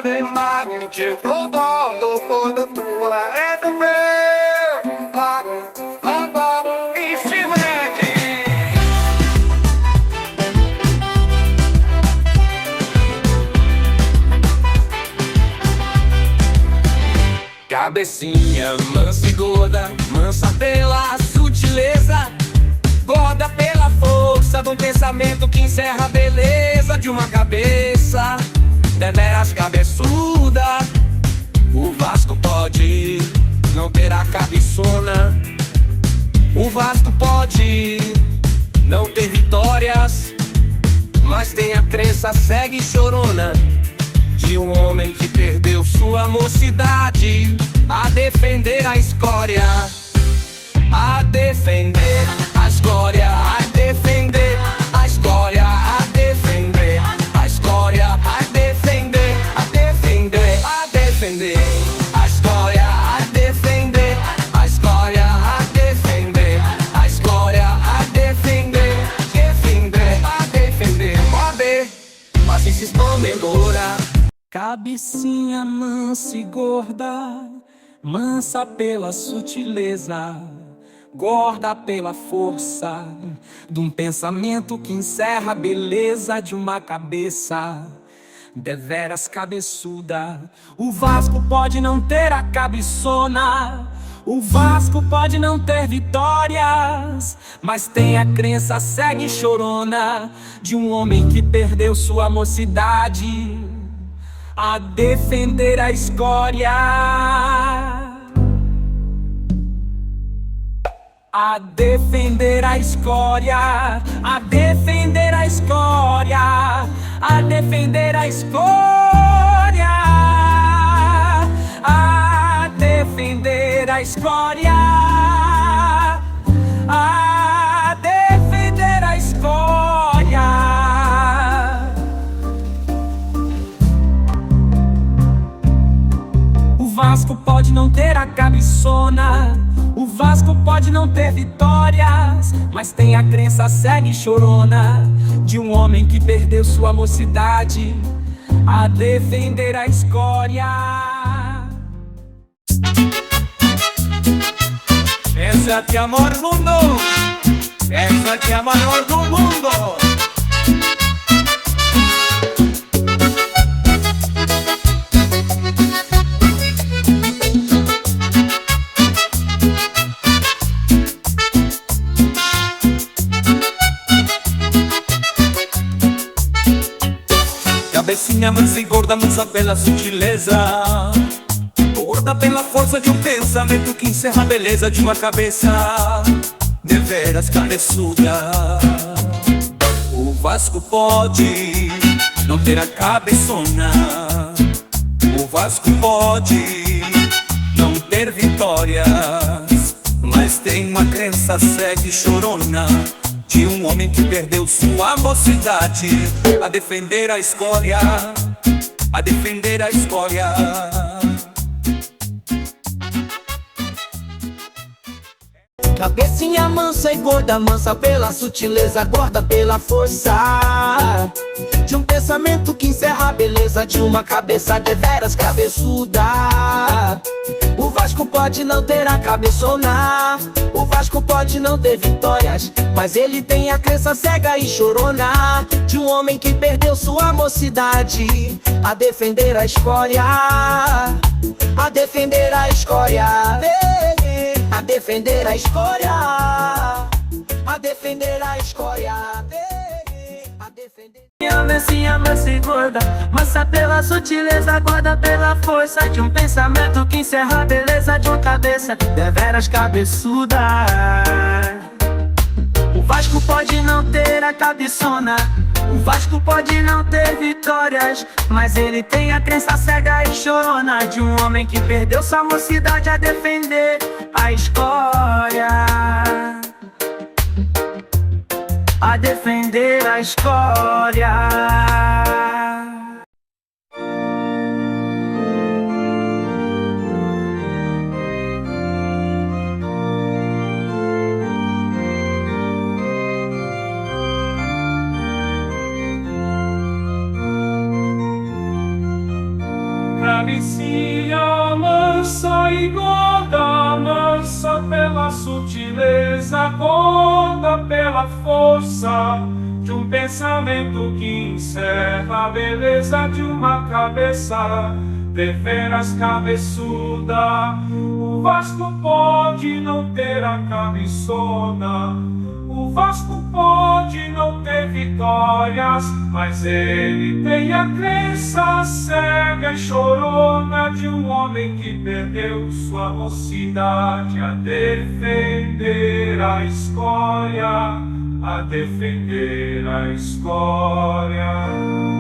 de magnitude, todo por tua é do meu. E se mete. Cabecinha mansa e gorda, mansa pela sutileza, gorda pela força de um pensamento que encerra a beleza de uma cabeça deveras cabeçuda. O Vasco pode não ter a cabeçona, o Vasco pode não ter vitórias, mas tem a crença cega e chorona de um homem que perdeu sua mocidade a defender a escória, a defender a escória, a defender a escória, a defender a escória, a defender, a defender, a defender a escória, a defender a escória, a defender a escória, a defender, defender, a defender, pode, mas se escondedora. Cabecinha mansa e gorda, mansa pela sutileza, gorda pela força de um pensamento que encerra a beleza de uma cabeça deveras cabeçuda. O Vasco pode não ter a cabeçona, o Vasco pode não ter vitórias, mas tem a crença cega e chorona de um homem que perdeu sua mocidade a defender a escória, a defender a escória, a defender a escória, a defender a escória, a defender a escória, a defender a escória. O Vasco pode não ter a cabeçona, o Vasco pode não ter vitórias, mas tem a crença cega e chorona de um homem que perdeu sua mocidade a defender a escória. Essa que amor no mundo, essa que amor no mundo. Cabecinha mansa e gorda, mansa pela sutileza, gorda pela força de um pensamento que encerra a beleza de uma cabeça deveras cabeçuda. O Vasco pode não ter a cabeçona, o Vasco pode não ter vitórias, mas tem uma crença cega e chorona de um homem que perdeu sua mocidade a defender a escória, a defender a escória. Cabecinha mansa e gorda, mansa pela sutileza, gorda pela força de um pensamento que encerra a beleza de uma cabeça deveras cabeçuda. O Vasco pode não ter a cabeçona, o Vasco pode não ter vitórias, mas ele tem a crença cega e chorona de um homem que perdeu sua mocidade a defender a escória, a defender a escória, a defender a escória, a defender a escória, a defender. Cabecinha mansa e gorda, mansa pela sutileza, gorda pela força de um pensamento que encerra a beleza de uma cabeça deveras cabeçuda. O Vasco pode não ter a cabeçona, o Vasco pode não ter vitórias, mas ele tem a crença cega e chorona de um homem que perdeu sua mocidade a defender a escória, a defender a escória. acorda pela força de um pensamento que encerra a beleza de uma cabeça deveras cabeçuda. O Vasco pode não ter a cabeçona, o Vasco pode não ter vitórias, mas ele tem a crença cega e chorona de um homem que perdeu sua mocidade a defender a escória, a defender a escória.